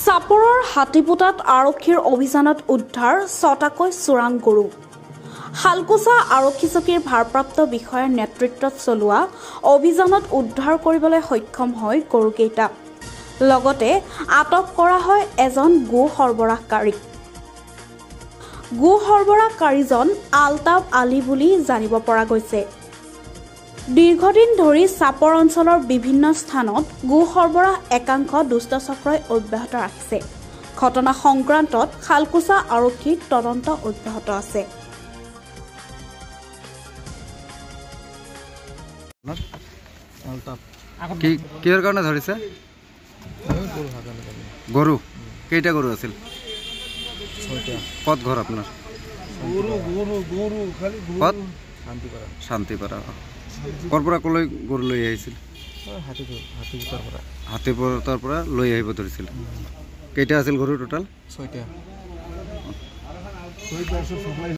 চাপৰৰ হাতীপোটাত আৰক্ষীৰ অভিযানত উদ্ধাৰ ৬টাকৈ চোৰাং গৰু। শালকুচা আৰক্ষী চকীৰ ভাৰপ্ৰাপ্ত বিষয়াৰ নেতৃত্বত চলোৱা অভিযানত উদ্ধাৰ কৰিবলৈ সক্ষম হয় গৰুকেইটা। লগতে আটক কৰা হয় এজন গো সৰবৰাহকাৰীক। গো সৰবৰাহকাৰীজন আলতাফ আলী বুলি জানিব পৰা গৈছে। দীৰ্ঘদিন ধৰি চাপৰ অঞ্চলৰ বিভিন্ন স্থানত গো সৰবৰাহ একাংশ দুষ্টচক্ৰই অব্যাহত ৰাখিছে। ঘটনা সংক্ৰান্তত শালকুচা আৰক্ষীৰ তদন্ত অব্যাহত আছে। কিহৰ কাৰণে ধৰিছে? গৰু কেইটা গৰু আছিল? ক'ত ঘৰ আপোনাৰ? ক'ত? শান্তিপাৰা। ক'ৰ পৰা ক'লৈ গৰু লৈ আহিছিল? হাতীপোটাৰ পৰা লৈ আহিব ধৰিছিল। কেইটা আছিল গৰু টোটাল? ৬টা।